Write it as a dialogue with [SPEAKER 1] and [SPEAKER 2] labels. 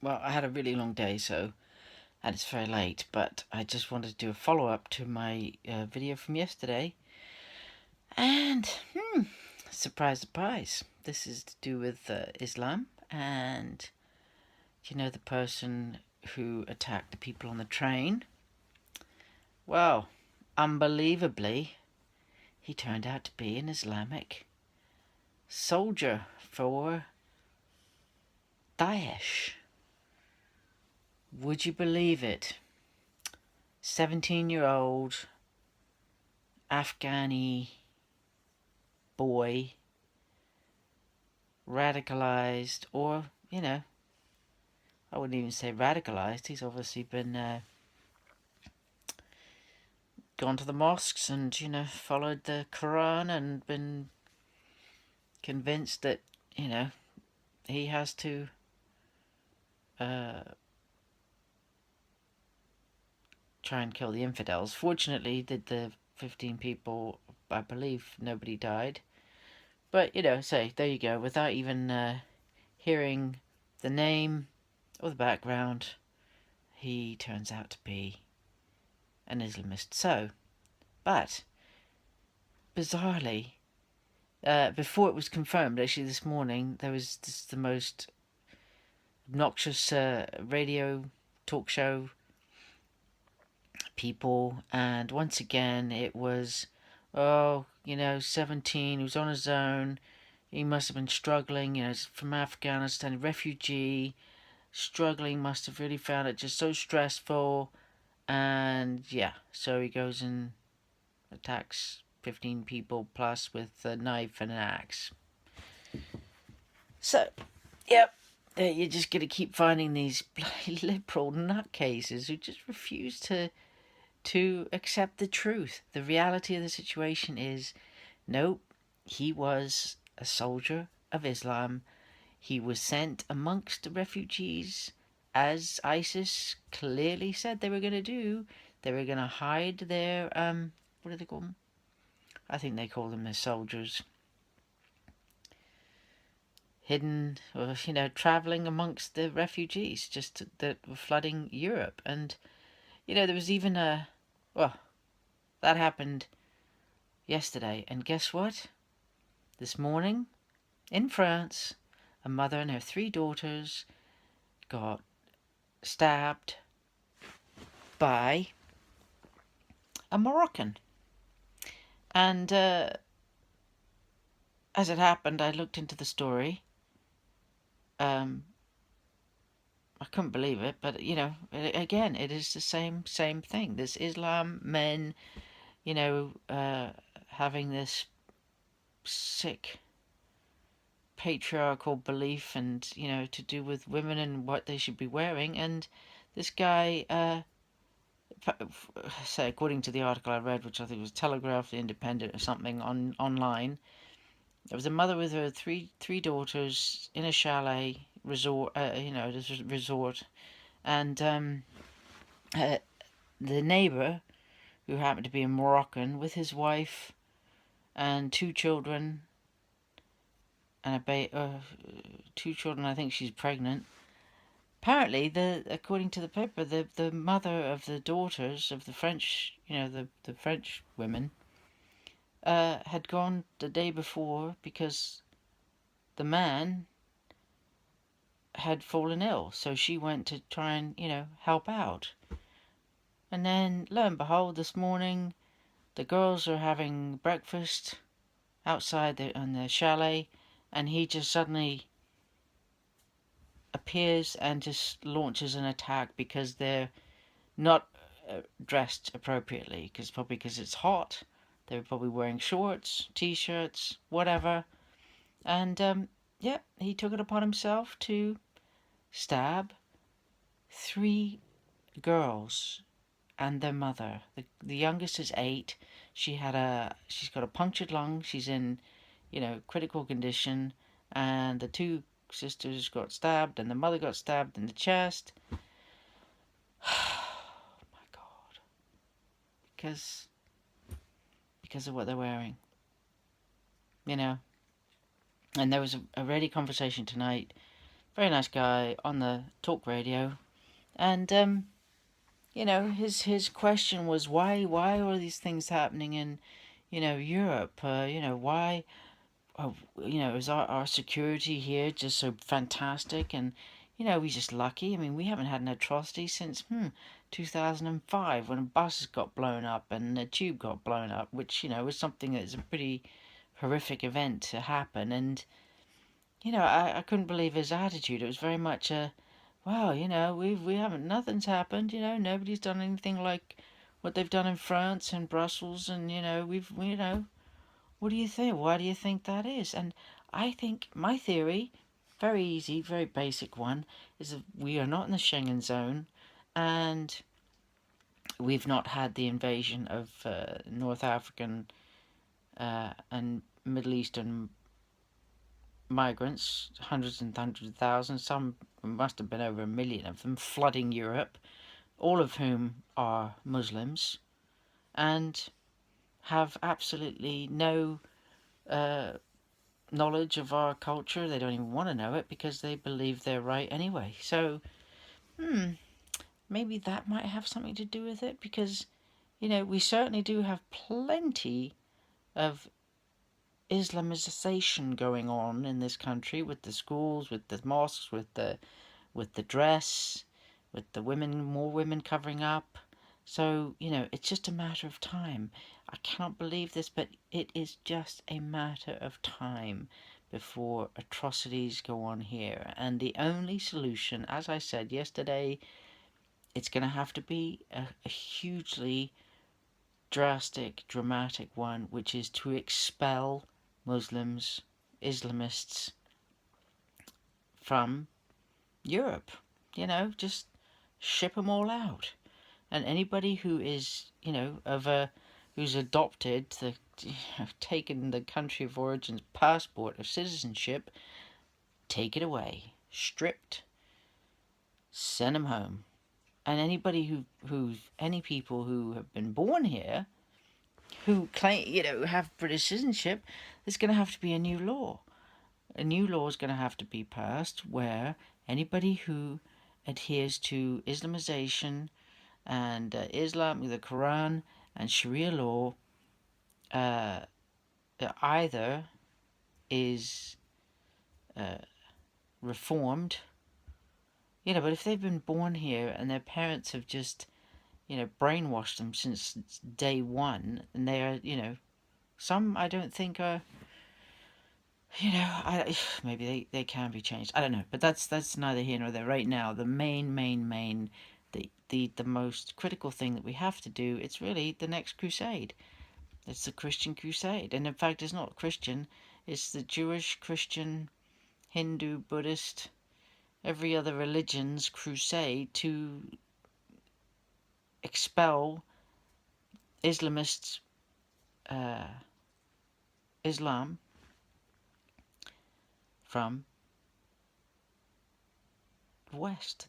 [SPEAKER 1] Well, I had a really long day, and it's very late, but I just wanted to do a follow-up to my video from yesterday. And, surprise, surprise, this is to do with Islam and, the person who attacked the people on the train. Well, unbelievably, he turned out to be an Islamic soldier for Daesh. Would you believe it? 17-year-old Afghani boy, radicalized, or, I wouldn't even say radicalized. He's obviously been gone to the mosques and, followed the Quran and been convinced that, he has to try and kill the infidels. Fortunately, the 15 people, I believe nobody died. But, say, there you go, without even hearing the name or the background, he turns out to be an Islamist. But, bizarrely, before it was confirmed, actually this morning, there was the most obnoxious radio talk show people, and once again it was, 17, he was on his own, he must have been struggling, from Afghanistan, refugee, struggling, must have really found it just so stressful, and yeah, so he goes and attacks 15 people plus with a knife and an axe. So, yep, you're just going to keep finding these bloody liberal nutcases who just refuse to accept the truth. The reality of the situation is, nope, he was a soldier of Islam. He was sent amongst the refugees, as ISIS clearly said they were going to do. They were going to hide their, what do they call them? I think they call them their soldiers. Hidden, or, travelling amongst the refugees that were flooding Europe. And, there was even that happened yesterday. And guess what? This morning, in France, a mother and her 3 daughters got stabbed by a Moroccan. And as it happened, I looked into the story. I couldn't believe it, but again, it is the same thing. This Islam men, having this sick patriarchal belief, and to do with women and what they should be wearing. And this guy, say, according to the article I read, which I think was Telegraph, The Independent, or something online, there was a mother with her three daughters in a chalet resort, this resort, and the neighbor, who happened to be a Moroccan, with his wife and 2 children, and 2 children. I think she's pregnant. Apparently, according to the paper, the mother of the daughters of the French, the French women, had gone the day before because the man had fallen ill. So she went to try and, help out. And then, lo and behold, this morning, the girls are having breakfast outside on the chalet, and he just suddenly appears and just launches an attack because they're not dressed appropriately. Probably because it's hot. They were probably wearing shorts, t-shirts, whatever. And he took it upon himself to stab 3 girls and their mother. The youngest is 8. She's got a punctured lung. She's in, critical condition. And the 2 sisters got stabbed, and the mother got stabbed in the chest. Oh my God. Because of what they're wearing. And there was a ready conversation tonight very nice guy on the talk radio, and his question was why are these things happening in, Europe? Why, is our security here just so fantastic? And, we're just lucky. I mean, we haven't had an atrocity since, 2005 when a bus got blown up and a tube got blown up, which, was something that's a pretty horrific event to happen. And, I couldn't believe his attitude. It was very much a, wow, we haven't, nothing's happened, nobody's done anything like what they've done in France and Brussels, and, what do you think? Why do you think that is? And I think my theory, very easy, very basic one, is that we are not in the Schengen zone, and we've not had the invasion of North African and Middle Eastern migrants, hundreds and hundreds of thousands. Some must have been over 1 million of them, flooding Europe, all of whom are Muslims and have absolutely no uh, knowledge of our culture. They don't even want to know it because they believe they're right anyway. So, maybe that might have something to do with it, because, we certainly do have plenty of Islamization going on in this country, with the schools, with the mosques, with the dress, with the women, more women covering up. So, it's just a matter of time. I cannot believe this, but it is just a matter of time before atrocities go on here. And the only solution, as I said yesterday, it's going to have to be a hugely drastic, dramatic one, which is to expel Muslims, Islamists from Europe. Just ship them all out. And anybody who is, who's adopted the, taken the country of origin's passport of citizenship, take it away, stripped, send them home. And anybody any people who have been born here, who claim, have British citizenship, there's going to have to be a new law. A new law is going to have to be passed where anybody who adheres to Islamization and Islam, the Quran, and Sharia law, uh, either is reformed, but if they've been born here and their parents have just, brainwashed them since day one, and they are, some I don't think are, maybe they can be changed. I don't know, but that's neither here nor there. Right now, the main, the most critical thing that we have to do, it's really the next crusade. It's the Christian crusade, and in fact, it's not Christian. It's the Jewish, Christian, Hindu, Buddhist, every other religion's crusade to expel Islamists, uh, Islam from the West.